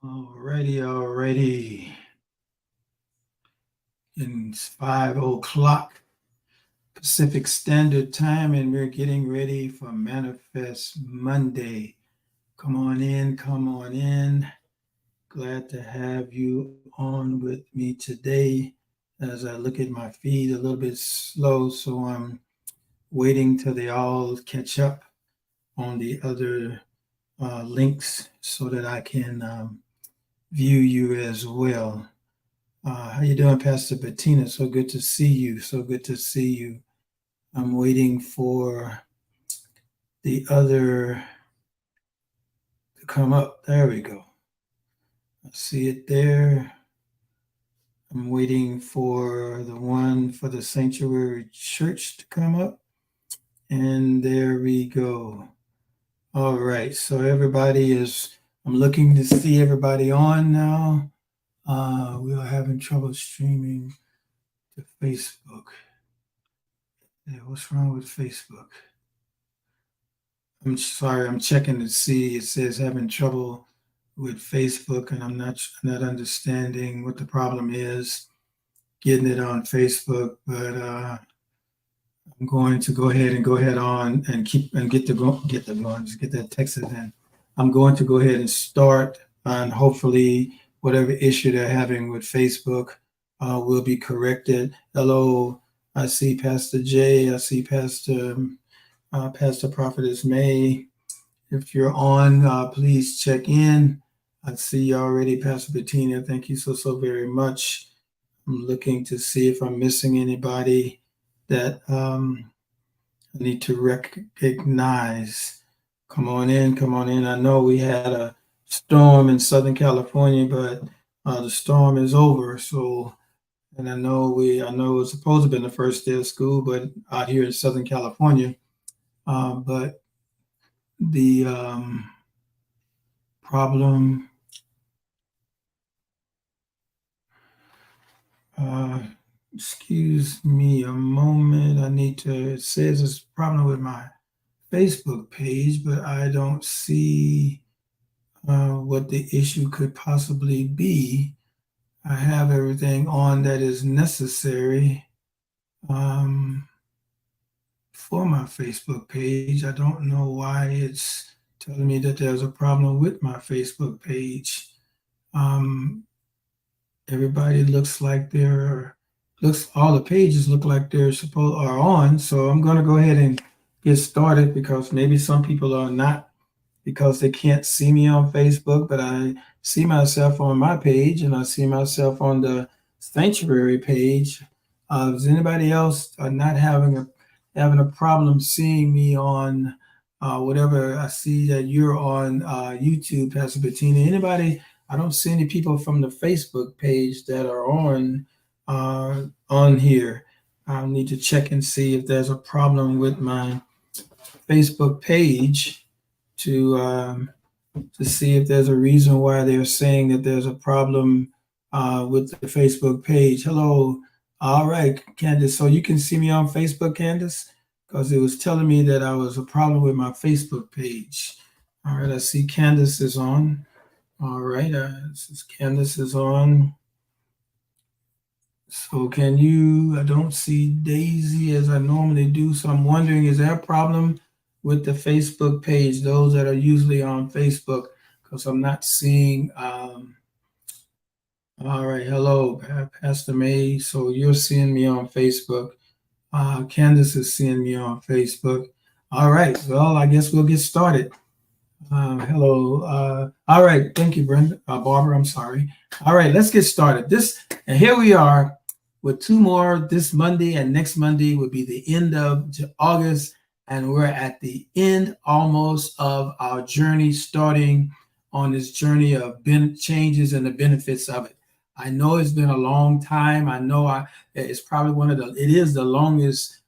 Alrighty. It's 5 o'clock Pacific Standard Time, and we're getting ready for Manifest Monday. Come on in, come on in. Glad to have you on with me today as I look at my feed a little bit slow, so I'm waiting till they all catch up on the other links so that I can view you as well. How you doing, Pastor Bettina? So good to see you. So good to see you. I'm waiting for the other to come up. There we go. I see it there. I'm waiting for the one for the Sanctuary Church to come up. And there we go. All right. So I'm looking to see everybody on now. We are having trouble streaming to Facebook. Yeah, what's wrong with Facebook? I'm sorry, I'm checking to see. It says having trouble with Facebook, and I'm not understanding what the problem is getting it on Facebook. But I'm going to go ahead on and get that text in. I'm going to go ahead and start, and hopefully whatever issue they're having with Facebook will be corrected. Hello, I see Pastor Jay. I see Pastor Prophetess May. If you're on, please check in. I see you already, Pastor Bettina. Thank you so very much. I'm looking to see if I'm missing anybody that I need to recognize. Come on in, come on in. I know we had a storm in Southern California, but the storm is over. So, and I know it was supposed to be the first day of school, but out here in Southern California, but the problem, excuse me a moment. It says it's a problem with my Facebook page, but I don't see what the issue could possibly be. I have everything on that is necessary for my Facebook page. I don't know why it's telling me that there's a problem with my Facebook page. Everybody all the pages look like are on. So I'm going to go ahead and get started because maybe some people are not because they can't see me on Facebook, but I see myself on my page and I see myself on the Sanctuary page. Is anybody else not having a problem seeing me on whatever? I see that you're on YouTube, Pastor Bettina. Anybody? I don't see any people from the Facebook page that are on here. I need to check and see if there's a problem with my Facebook page to see if there's a reason why they're saying that there's a problem with the Facebook page. Hello. All right, Candace. So you can see me on Facebook, Candace? Because it was telling me that I was a problem with my Facebook page. All right, I see Candace is on. All right, Candace is on. So I don't see Daisy as I normally do. So I'm wondering, is there a problem with the Facebook page, those that are usually on Facebook? Because I'm not seeing, all right, hello, Pastor May. So you're seeing me on Facebook. Candace is seeing me on Facebook. All right, well, I guess we'll get started. Hello. All right, thank you, Barbara, I'm sorry. All right, let's get started. And here we are with two more. This Monday and next Monday will be the end of August, and we're at the end almost of our journey, starting on this journey of changes and the benefits of it. I know it's been a long time. I know it's probably it is the longest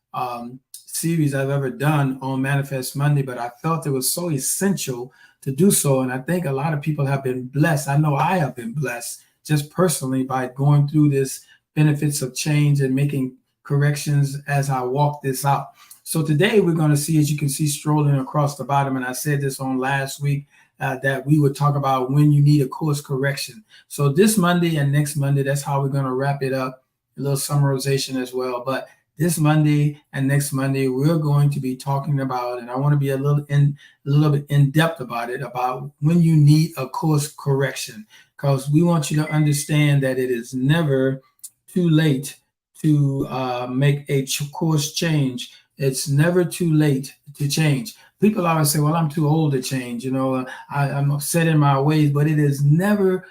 series I've ever done on Manifest Monday, but I felt it was so essential to do so. And I think a lot of people have been blessed. I know I have been blessed just personally by going through this benefits of change and making corrections as I walk this out. So today we're going to see, as you can see, strolling across the bottom, and I said this on last week, that we would talk about when you need a course correction. So this Monday and next Monday, that's how we're going to wrap it up, a little summarization as well. But this Monday and next Monday, we're going to be talking about, and I want to be a little bit in depth about it, about when you need a course correction, because we want you to understand that it is never too late to make a course change. It's never too late to change. People always say, well, I'm too old to change. I'm set in my ways, but it is never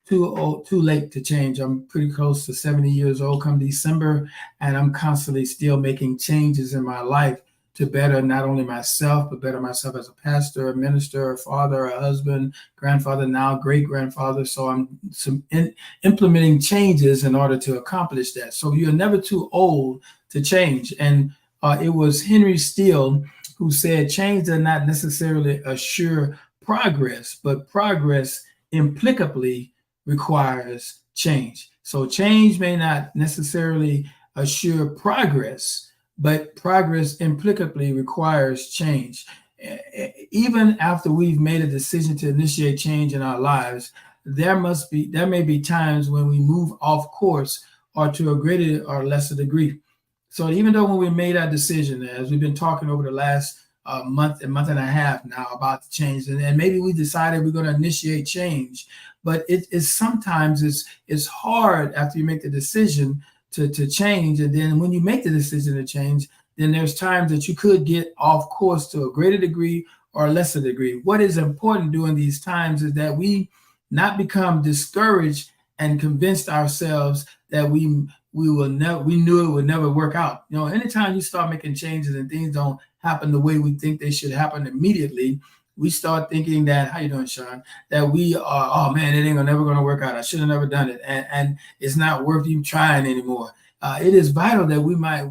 too late to change. I'm pretty close to 70 years old come December, and I'm constantly still making changes in my life to better not only myself, but better myself as a pastor, a minister, a father, a husband, grandfather, now great-grandfather. So I'm implementing changes in order to accomplish that. So you're never too old to change. And it was Henry Steele who said, change does not necessarily assure progress, but progress implicably requires change. So change may not necessarily assure progress, but progress implicably requires change. Even after we've made a decision to initiate change in our lives, there may be times when we move off course, or to a greater or lesser degree. So even though when we made our decision, as we've been talking over the last month and a half now about the change, and maybe we decided we're going to initiate change, but it's sometimes it's hard after you make the decision to change. And then when you make the decision to change, then there's times that you could get off course to a greater degree or a lesser degree. What is important during these times is that we not become discouraged and convinced ourselves that we knew it would never work out. Anytime you start making changes and things don't happen the way we think they should happen immediately, we start thinking that, how you doing, Sean? That we are, oh man, it ain't never gonna work out. I should have never done it, and it's not worth even trying anymore. It is vital that we may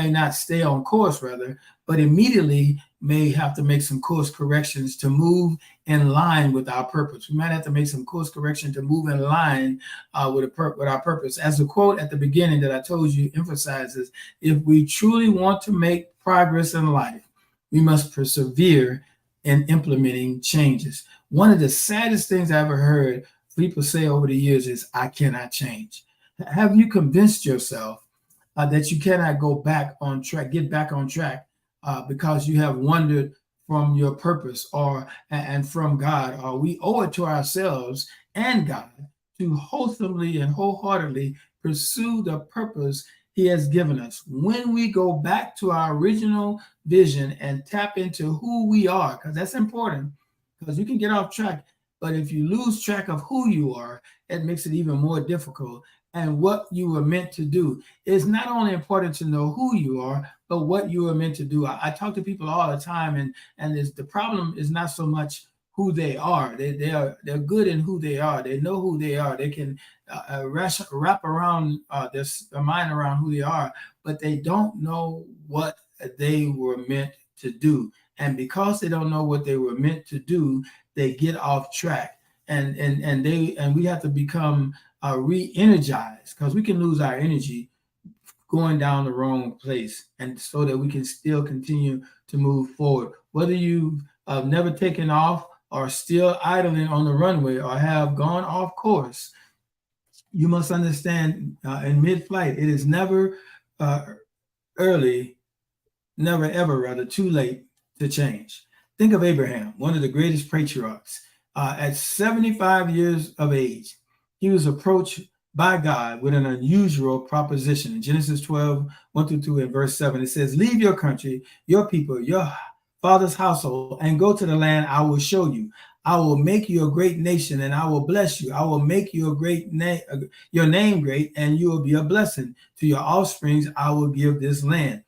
not stay on course, rather, but immediately may have to make some course corrections to move in line with our purpose. We might have to make some course correction to move in line with our purpose. As the quote at the beginning that I told you emphasizes, if we truly want to make progress in life, we must persevere in implementing changes. One of the saddest things I ever heard people say over the years is, I cannot change. Have you convinced yourself that you cannot get back on track because you have wandered from your purpose and from God? Or we owe it to ourselves and God to wholesomely and wholeheartedly pursue the purpose He has given us. When we go back to our original vision and tap into who we are, because that's important, because you can get off track, but if you lose track of who you are, it makes it even more difficult. And what you were meant to do. It's not only important to know who you are, but what you are meant to do. I talk to people all the time, and the problem is not so much who they are. They're good in who they are. They know who they are. They can wrap around their mind around who they are, but they don't know what they were meant to do. And because they don't know what they were meant to do, they get off track. And we have to become re-energized, because we can lose our energy going down the wrong place, and so that we can still continue to move forward. Whether you've never taken off, or still idling on the runway, or have gone off course, you must understand in mid-flight, it is never too late to change. Think of Abraham, one of the greatest patriarchs. At 75 years of age, he was approached by God with an unusual proposition. In Genesis 12, 1-2, and verse 7, it says, leave your country, your people, your father's household, and go to the land I will show you. I will make you a great nation, and I will bless you. I will make you your name great, and you will be a blessing. To your offsprings, I will give this land.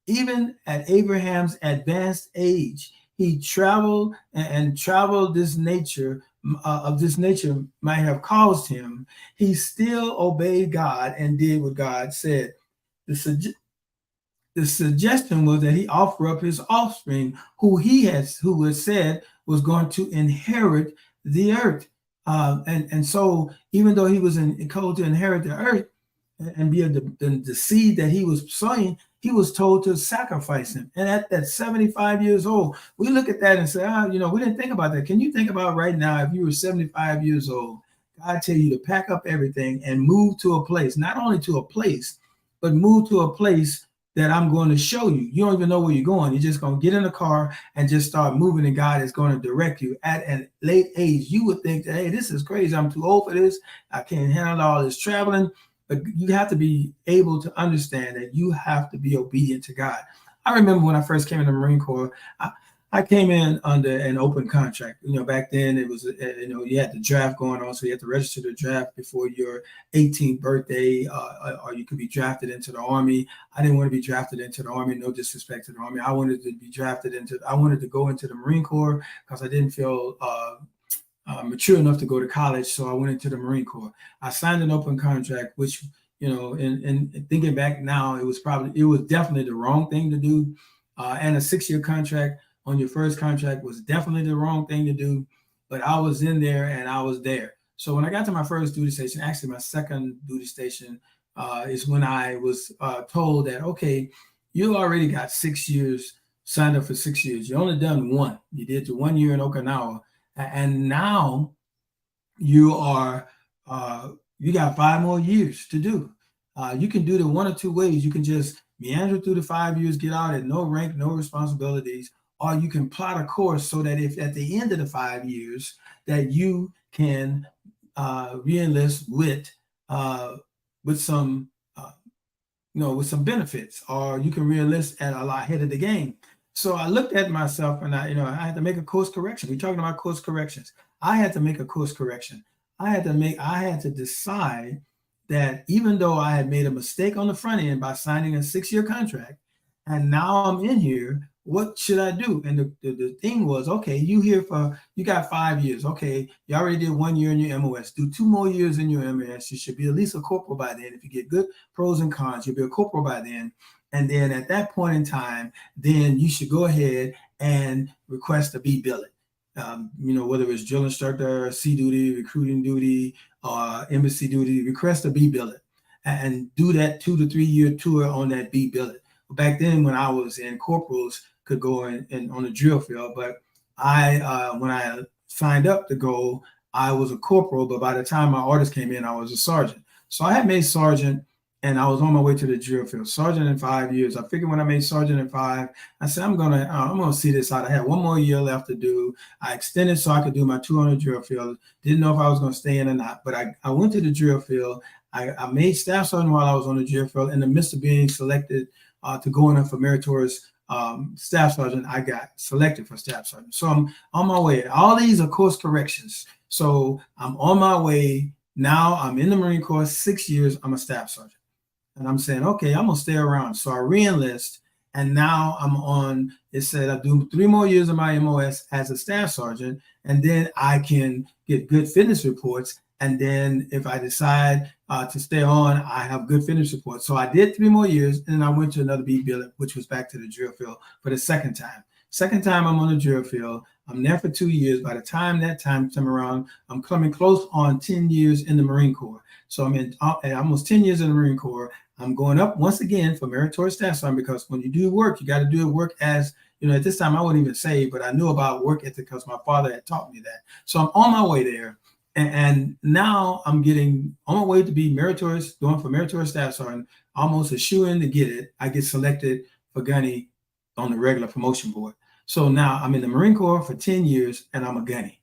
Even at Abraham's advanced age, he traveled this nature might have caused him. He still obeyed God and did what God said. The suggestion was that he offer up his offspring, who was said was going to inherit the earth. And so even though he was called to inherit the earth, and be the seed that he was sowing, he was told to sacrifice him. And at 75 years old, we look at that and say, we didn't think about that. Can you think about right now, if you were 75 years old, God tell you to pack up everything and move to a place, not only to a place, but move to a place that I'm going to show you. You don't even know where you're going. You're just going to get in the car and just start moving, and God is going to direct you. At a late age, you would think that, hey, this is crazy. I'm too old for this. I can't handle all this traveling. But you have to be able to understand that you have to be obedient to God. I remember when I first came in the Marine Corps, I came in under an open contract. Back then it was, you had the draft going on, so you had to register the draft before your 18th birthday, or you could be drafted into the Army. I didn't want to be drafted into the Army. No disrespect to the Army. I wanted to go into the Marine Corps because I didn't feel mature enough to go to college, so I went into the Marine Corps. I signed an open contract, which, in thinking back now, it was definitely the wrong thing to do. And a 6-year contract on your first contract was definitely the wrong thing to do. But I was in there and I was there. So when I got to my first duty station, actually my second duty station, is when I was told that, okay, you already got 6 years, signed up for 6 years. You only done one. You did the 1 year in Okinawa. And now you are, you got 5 more years to do. You can do it one or two ways. You can just meander through the 5 years, get out at no rank, no responsibilities, or you can plot a course so that if at the end of the 5 years that you can re-enlist with some, with some benefits, or you can re-enlist at a lot ahead of the game. So I looked at myself and I had to make a course correction. We're talking about course corrections. I had to make a course correction. I had to decide that even though I had made a mistake on the front end by signing a 6-year contract, and now I'm in here, what should I do? And the thing was, okay, you got 5 years. Okay, you already did 1 year in your MOS. Do 2 more years in your MOS. You should be at least a corporal by then. If you get good pros and cons, you'll be a corporal by then. And then at that point in time, then you should go ahead and request a B billet. Whether it's drill instructor, sea duty, recruiting duty, embassy duty, request a B billet and do that 2 to 3 year tour on that B billet. Back then, when I was in, corporals could go in on the drill field, but when I signed up to go, I was a corporal, but by the time my orders came in, I was a sergeant. So I had made sergeant, and I was on my way to the drill field. Sergeant in 5 years. I figured when I made sergeant in 5, I said, I'm gonna see this out. I had 1 more year left to do. I extended so I could do my 200 drill field. Didn't know if I was gonna stay in or not, but I went to the drill field. I made staff sergeant while I was on the drill field. In the midst of being selected to go in for meritorious staff sergeant, I got selected for staff sergeant. So I'm on my way. All these are course corrections. So I'm on my way. Now I'm in the Marine Corps, 6 years, I'm a staff sergeant. And I'm saying, okay, I'm gonna stay around. So I re-enlist, and now I'm on. It said I do 3 more years of my MOS as a staff sergeant, and then I can get good fitness reports. And then if I decide to stay on, I have good fitness reports. So I did 3 more years, and then I went to another B billet, which was back to the drill field for the second time. Second time I'm on the drill field. I'm there for 2 years. By the time that time come around, I'm coming close on 10 years in the Marine Corps. So I'm in almost 10 years in the Marine Corps. I'm going up once again for meritorious staff sergeant, because when you do work, you got to do work as, at this time I wouldn't even say, but I knew about work ethic because my father had taught me that. So I'm on my way there. And now I'm getting on my way to be meritorious, going for meritorious staff sergeant, almost a shoe-in to get it. I get selected for gunny on the regular promotion board. So now I'm in the Marine Corps for 10 years and I'm a gunny.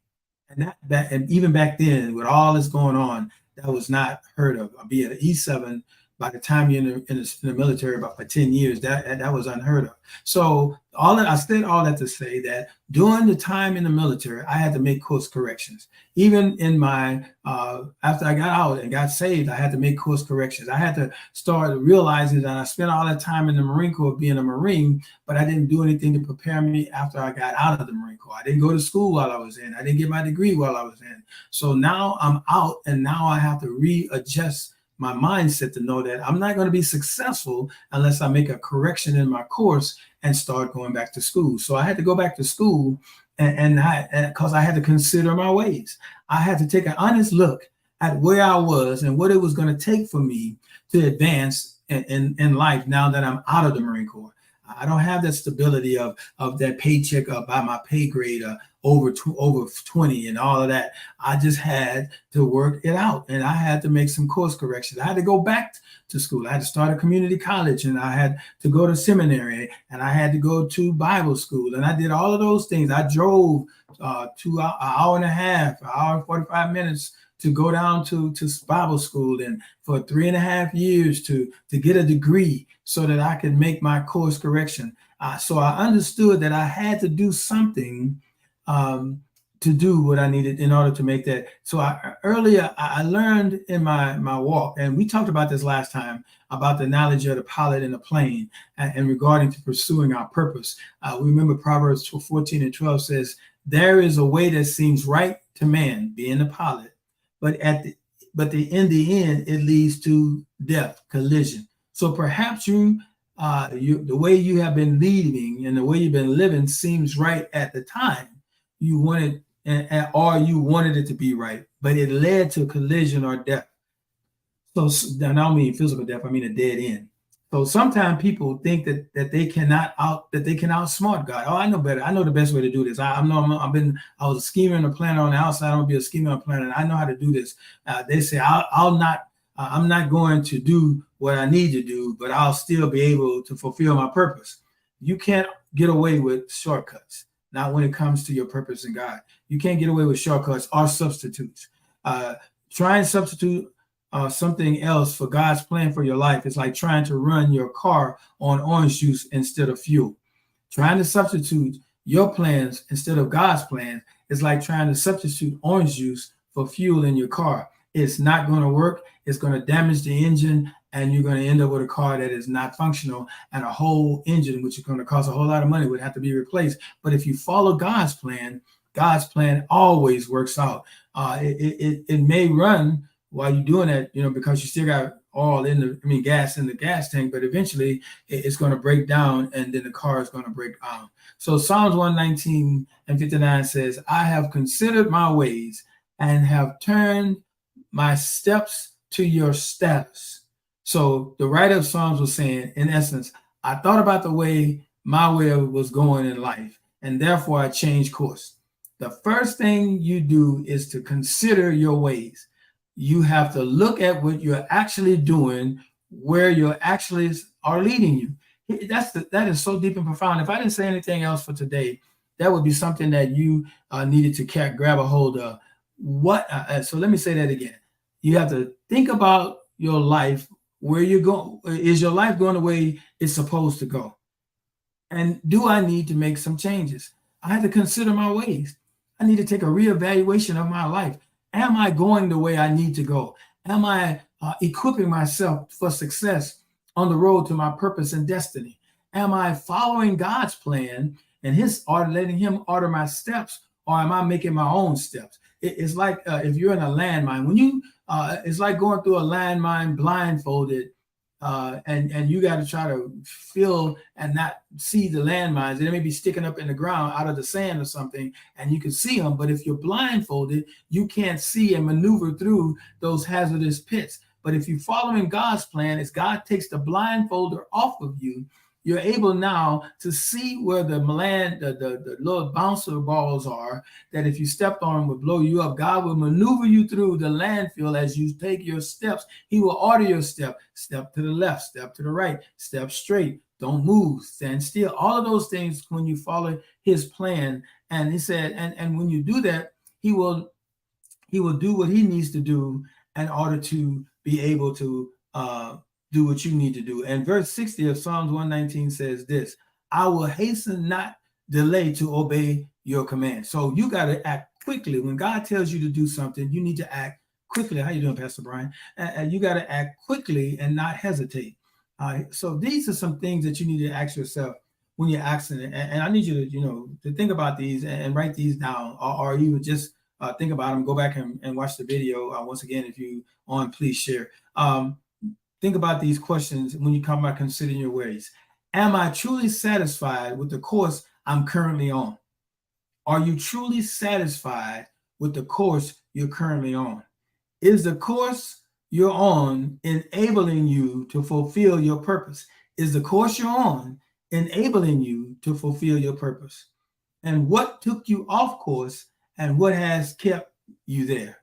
And and even back then, with all this going on, that was not heard of. I'll be at an E7 by the time you're in the military, about for 10 years, that was unheard of. So I said all that to say that during the time in the military, I had to make course corrections. Even in my, after I got out and got saved, I had to make course corrections. I had to start realizing that I spent all that time in the Marine Corps being a Marine, but I didn't do anything to prepare me after I got out of the Marine Corps. I didn't go to school while I was in. I didn't get my degree while I was in. So now I'm out, and now I have to readjust my mindset to know that I'm not going to be successful unless I make a correction in my course and start going back to school. So I had to go back to school, and because I had to consider my ways. I had to take an honest look at where I was and what it was going to take for me to advance in life now that I'm out of the Marine Corps. I don't have that stability of that paycheck by my pay grade over 20 and all of that. I just had to work it out, and I had to make some course corrections. I had to go back to school. I had to start a community college, and I had to go to seminary, and I had to go to Bible school, and I did all of those things. I drove an hour and a half, an hour and 45 minutes to go down to Bible school, and for 3.5 years to get a degree so that I could make my course correction. So I understood that I had to do something to do what I needed in order to make that. So earlier I learned in my walk, and we talked about this last time, about the knowledge of the pilot in the plane and regarding to pursuing our purpose. We remember Proverbs 14:12 says, there is a way that seems right to man, being the pilot, but in the end, it leads to death, collision. So perhaps the way you have been leading and the way you've been living seems right at the time you wanted, or you wanted it to be right, but it led to collision or death. So I don't mean physical death; I mean a dead end. So sometimes people think that they can outsmart God. Oh, I know better. I know the best way to do this. I was a schemer and a planner on the outside. I'm gonna be a schemer and a planner. And I know how to do this. They say I'm not going to do what I need to do, but I'll still be able to fulfill my purpose. You can't get away with shortcuts. Not when it comes to your purpose in God. You can't get away with shortcuts or substitutes. Try and substitute something else for God's plan for your life. It's like trying to run your car on orange juice instead of fuel. Trying to substitute your plans instead of God's plans is like trying to substitute orange juice for fuel in your car. It's not going to work. It's going to damage the engine, and you're going to end up with a car that is not functional, and a whole engine, which is going to cost a whole lot of money, would have to be replaced. But if you follow God's plan always works out. It may run while you're doing that, because you still got gas in the gas tank, but eventually it's going to break down, and then the car is going to break down. So Psalms 119:59 says, I have considered my ways and have turned my steps to your status. So the writer of Psalms was saying, in essence, I thought about the way my way was going in life, and therefore I changed course. The first thing you do is to consider your ways. You have to look at what you're actually doing, where your actions are leading you. That is so deep and profound. If I didn't say anything else for today, that would be something that you needed to grab a hold of. So let me say that again. You have to think about your life, where you're going. Is your life going the way it's supposed to go? And do I need to make some changes? I have to consider my ways. I need to take a reevaluation of my life. Am I going the way I need to go? Am I equipping myself for success on the road to my purpose and destiny? Am I following God's plan and letting him order my steps, or am I making my own steps? It's like if you're in a landmine, it's like going through a landmine blindfolded, and you got to try to feel and not see the landmines. They may be sticking up in the ground out of the sand or something, and you can see them. But if you're blindfolded, you can't see and maneuver through those hazardous pits. But if you're following God's plan, as God takes the blindfolder off of you, you're able now to see where the little bouncer balls are, that if you stepped on them would blow you up. God will maneuver you through the landfill as you take your steps. He will order your step to the left, step to the right, step straight, don't move, stand still. All of those things when you follow his plan. And he said, and when you do that, he will do what he needs to do in order to be able to do what you need to do. And verse 60 of Psalms 119 says this: I will hasten, not delay, to obey your command. So you got to act quickly. When God tells you to do something, you need to act quickly. How you doing, Pastor Brian? You got to act quickly and not hesitate. So these are some things that you need to ask yourself when you're asking it. And I need you to think about these and write these down, or even just think about them. Go back and watch the video. Once again, if you on, please share. Think about these questions when you come by considering your ways. Am I truly satisfied with the course I'm currently on? Are you truly satisfied with the course you're currently on? Is the course you're on enabling you to fulfill your purpose? Is the course you're on enabling you to fulfill your purpose? And what took you off course and what has kept you there?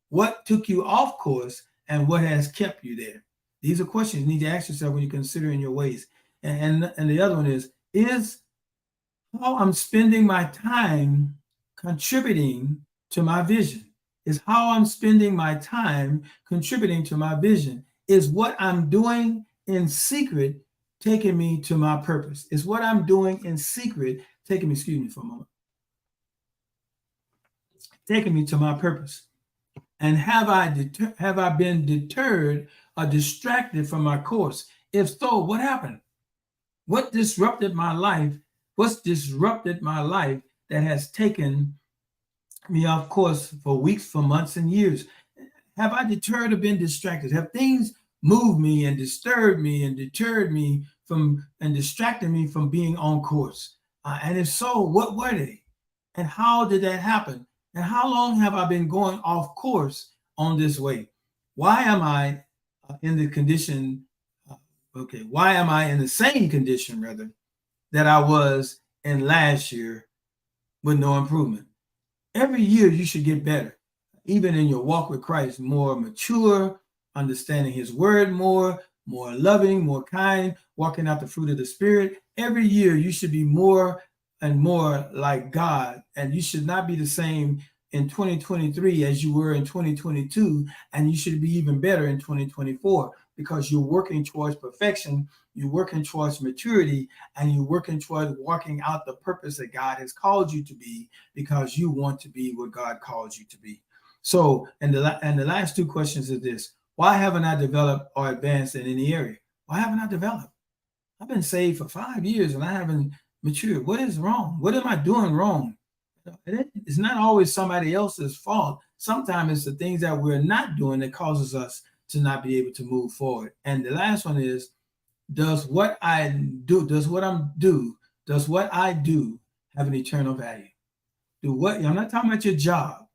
What took you off course and what has kept you there? These are questions you need to ask yourself when you're considering your ways. And the other one is how I'm spending my time contributing to my vision? Is how I'm spending my time contributing to my vision? Is what I'm doing in secret taking me to my purpose? Is what I'm doing in secret taking me, excuse me for a moment, taking me to my purpose? And have I been deterred or distracted from my course? If so, what happened? What disrupted my life? What's disrupted my life that has taken me off course for weeks, for months, and years? Have I deterred or been distracted? Have things moved me and disturbed me and deterred me from and distracted me from being on course? And if so, what were they? And how did that happen? And how long have I been going off course on this way? Why am I in the condition? Why am I in the same condition, rather, that I was in last year with no improvement? Every year you should get better, even in your walk with Christ, more mature, understanding his word more loving, more kind, walking out the fruit of the Spirit. Every year you should be more and more like God, and you should not be the same in 2023 as you were in 2022, and you should be even better in 2024 because you're working towards perfection, you're working towards maturity, and you're working towards walking out the purpose that God has called you to be because you want to be what God called you to be. So, and the last two questions are this: why haven't I developed or advanced in any area? Why haven't I developed? I've been saved for 5 years and I haven't matured. What is wrong? What am I doing wrong? It's not always somebody else's fault. Sometimes it's the things that we're not doing that causes us to not be able to move forward. And the last one is, does what I do have an eternal value? I'm not talking about your job,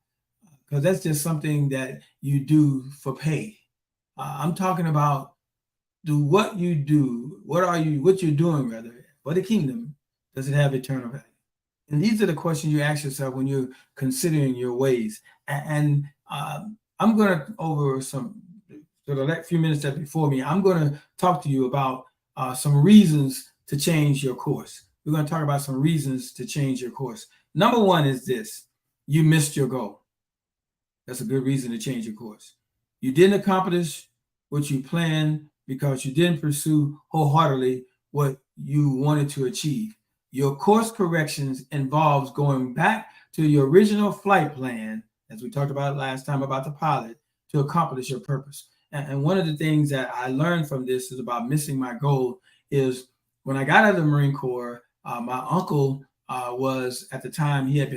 because that's just something that you do for pay. I'm talking about what you're doing rather for the kingdom, does it have eternal value? And these are the questions you ask yourself when you're considering your ways. And I'm going to, for the few minutes that before me, I'm going to talk to you about some reasons to change your course. We're going to talk about some reasons to change your course. Number one is this: you missed your goal. That's a good reason to change your course. You didn't accomplish what you planned because you didn't pursue wholeheartedly what you wanted to achieve. Your course corrections involves going back to your original flight plan, as we talked about last time about the pilot, to accomplish your purpose. And one of the things that I learned from this is about missing my goal is when I got out of the Marine Corps, my uncle was, at the time, he had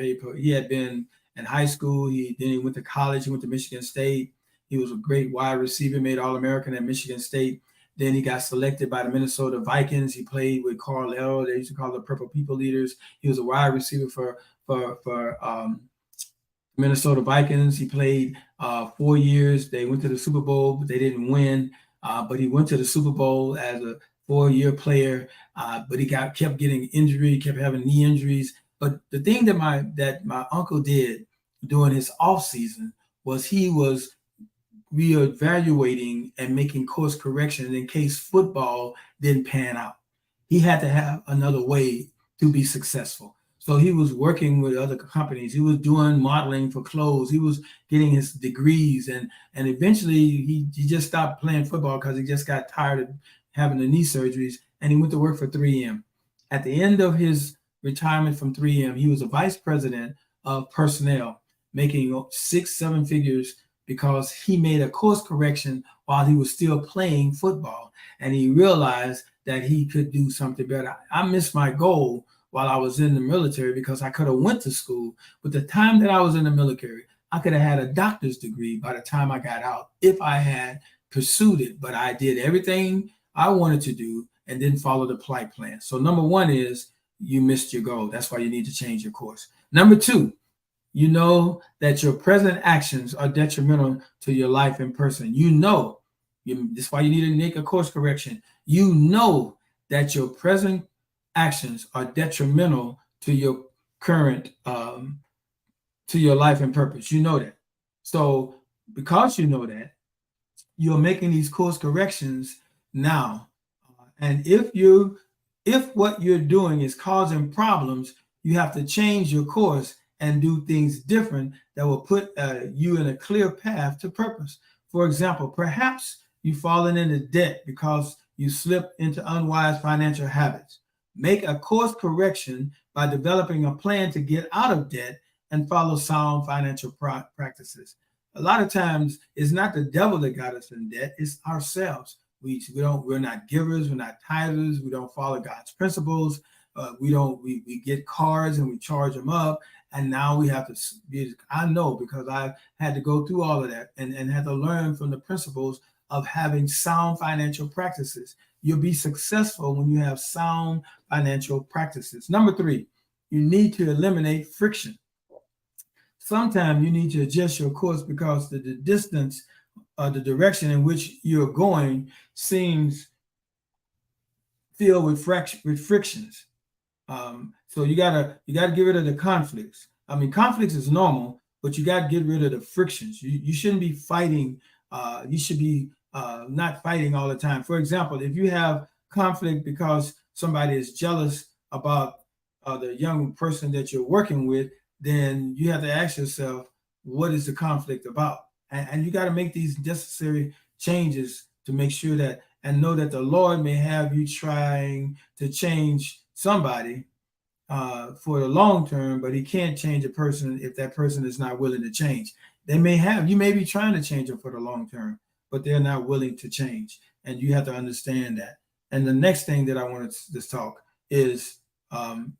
been in high school. Then he went to college. He went to Michigan State. He was a great wide receiver, made All-American at Michigan State. Then he got selected by the Minnesota Vikings. He played with Carl L. They used to call the Purple People Leaders. He was a wide receiver for Minnesota Vikings. He played 4 years. They went to the Super Bowl, but they didn't win. But he went to the Super Bowl as a 4-year player. But he kept getting injured, kept having knee injuries. But the thing that my uncle did during his off season was he was reevaluating and making course corrections in case football didn't pan out. He had to have another way to be successful. So he was working with other companies. He was doing modeling for clothes. He was getting his degrees, and eventually he just stopped playing football because he just got tired of having the knee surgeries, and he went to work for 3M. At the end of his retirement from 3M, he was a vice president of personnel, making 6-7 figures because he made a course correction while he was still playing football, and he realized that he could do something better. I missed my goal while I was in the military because I could have went to school. But the time that I was in the military, I could have had a doctor's degree by the time I got out if I had pursued it. But I did everything I wanted to do and didn't follow the flight plan. So number one is you missed your goal. That's why you need to change your course. Number two, You know that your present actions are detrimental to your life and person. That's why you need to make a course correction. You know that your present actions are detrimental to your current to your life and purpose. You know that. So because you know that, you're making these course corrections now. And if what you're doing is causing problems, you have to change your course and do things different that will put you in a clear path to purpose. For example, perhaps you've fallen into debt because you slipped into unwise financial habits. Make a course correction by developing a plan to get out of debt and follow sound financial practices. A lot of times, it's not the devil that got us in debt; it's ourselves. We're not givers, we're not tithers, we don't follow God's principles. We get cars and we charge them up, and now we have to be. I know because I had to go through all of that and had to learn from the principles of having sound financial practices. You'll be successful when you have sound financial practices. Number 3, you need to eliminate friction. Sometimes you need to adjust your course because the distance, the direction in which you're going seems filled with frictions. So you gotta get rid of the conflicts. I mean, conflicts is normal, but you gotta get rid of the frictions. You shouldn't be fighting. You should be not fighting all the time. For example, if you have conflict because somebody is jealous about the young person that you're working with, then you have to ask yourself, what is the conflict about? And you got to make these necessary changes to make sure that, and know that the Lord may have you trying to change somebody for the long term, but he can't change a person if that person is not willing to change. You may be trying to change them for the long term, but they're not willing to change. And you have to understand that. And the next thing that I wanted to talk is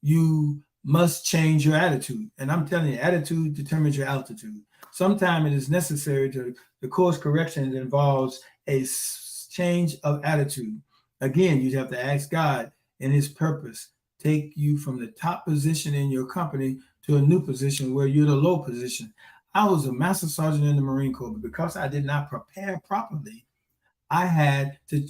you must change your attitude. And I'm telling you, attitude determines your altitude. Sometimes it is necessary the course correction that involves a change of attitude. Again, you have to ask God in his purpose, take you from the top position in your company to a new position where you're the low position. I was a master sergeant in the Marine Corps, but because I did not prepare properly, I had to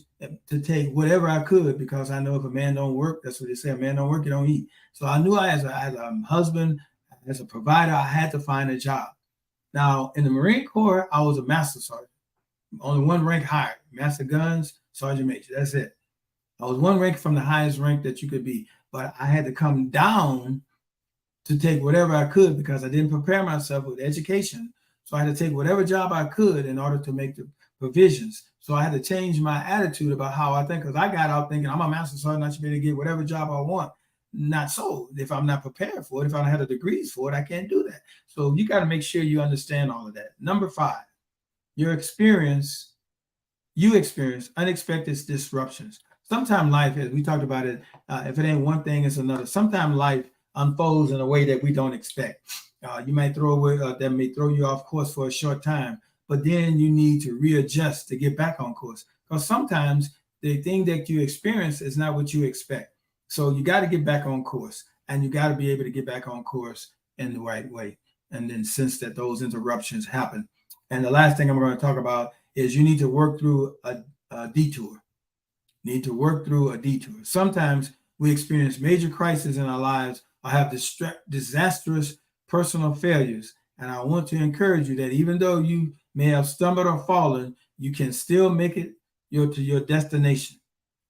take whatever I could, because I know if a man don't work, that's what they say, a man don't work, you don't eat. So I knew as a husband, as a provider, I had to find a job. Now, in the Marine Corps, I was a master sergeant, only one rank higher, master guns, sergeant major, that's it. I was one rank from the highest rank that you could be, but I had to come down to take whatever I could because I didn't prepare myself with education. So I had to take whatever job I could in order to make the provisions. So I had to change my attitude about how I think, because I got out thinking I'm a master sergeant, I should be able to get whatever job I want. Not so. If I'm not prepared for it, if I don't have the degrees for it, I can't do that. So you got to make sure you understand all of that. Number 5, you experience unexpected disruptions. Sometimes life, as we talked about it, if it ain't one thing, it's another. Sometimes life unfolds in a way that we don't expect. You might that may throw you off course for a short time, but then you need to readjust to get back on course. Because sometimes the thing that you experience is not what you expect. So you got to get back on course, and you got to be able to get back on course in the right way. And then sense that those interruptions happen. And the last thing I'm going to talk about is you need to work through a detour. Need to work through a detour. Sometimes we experience major crises in our lives or have disastrous personal failures. And I want to encourage you that even though you may have stumbled or fallen, you can still make it to your destination.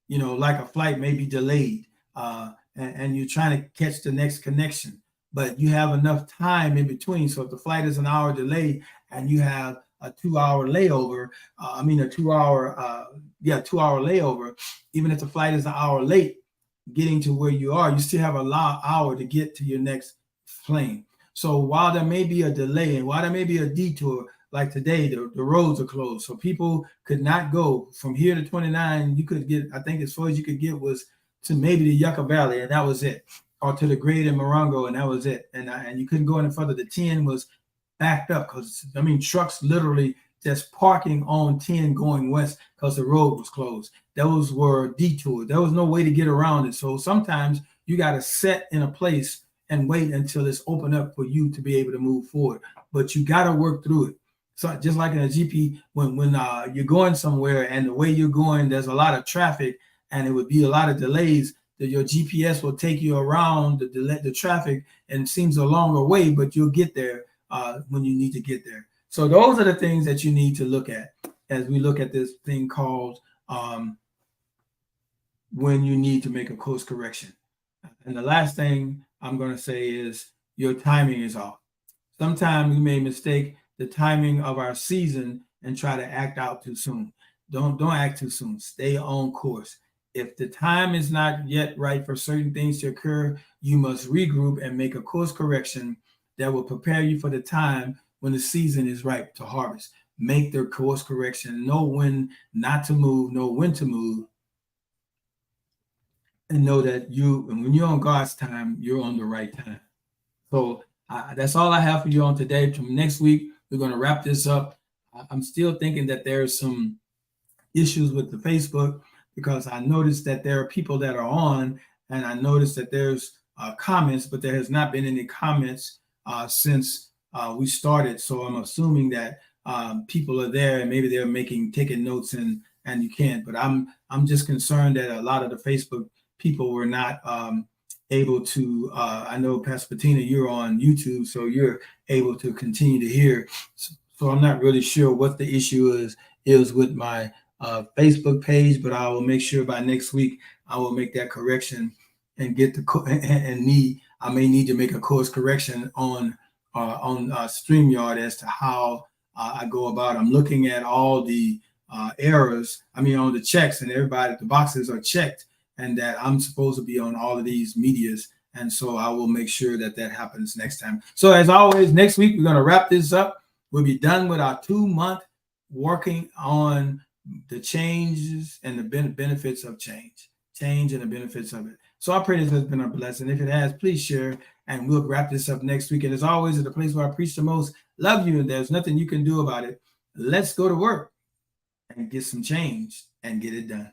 You know, like a flight may be delayed and you're trying to catch the next connection, but you have enough time in between. So if the flight is an hour delayed and you have a 2-hour layover, a 2-hour layover, even if the flight is an hour late getting to where you are, you still have an hour to get to your next plane. So while there may be a delay and while there may be a detour, like today, the roads are closed. So people could not go from here to 29. You could get, I think as far as you could get was to maybe the Yucca Valley, and that was it. Or to the Great and Morongo, and that was it. And you couldn't go any further. The 10 was backed up because, trucks literally just parking on 10 going west because the road was closed. Those were detours. There was no way to get around it. So sometimes you got to set in a place and wait until it's open up for you to be able to move forward. But you got to work through it. So just like in a GP, when you're going somewhere and the way you're going, there's a lot of traffic and it would be a lot of delays, that your GPS will take you around the traffic, and it seems a longer way, but you'll get there when you need to get there. So those are the things that you need to look at as we look at this thing called when you need to make a course correction. And the last thing I'm going to say is your timing is off. Sometimes we may mistake the timing of our season and try to act out too soon. Don't act too soon. Stay on course. If the time is not yet right for certain things to occur, you must regroup and make a course correction that will prepare you for the time when the season is ripe to harvest. Make the course correction, know when not to move, know when to move, and know that when you're on God's time, you're on the right time. So that's all I have for you on today. From next week, we're going to wrap this up. I'm still thinking that there's some issues with the Facebook, because I noticed that there are people that are on, and I noticed that there's comments, but there has not been any comments since we started. So I'm assuming that people are there and maybe they're taking notes and you can't. But I'm just concerned that a lot of the Facebook people were not able to. I know Pastor Patina, you're on YouTube, so you're able to continue to hear. So I'm not really sure what the issue is with my Facebook page, but I will make sure by next week I will make that correction and get I may need to make a course correction on StreamYard as to how I go about. I'm looking at all the errors. I mean, on the checks, and the boxes are checked, and that I'm supposed to be on all of these medias. And so I will make sure that happens next time. So as always, next week, we're going to wrap this up. We'll be done with our 2-month working on the changes and the benefits of change and the benefits of it. So I pray this has been a blessing. If it has, please share, and we'll wrap this up next week. And as always, at the place where I preach the most, love you, and there's nothing you can do about it. Let's go to work and get some change and get it done.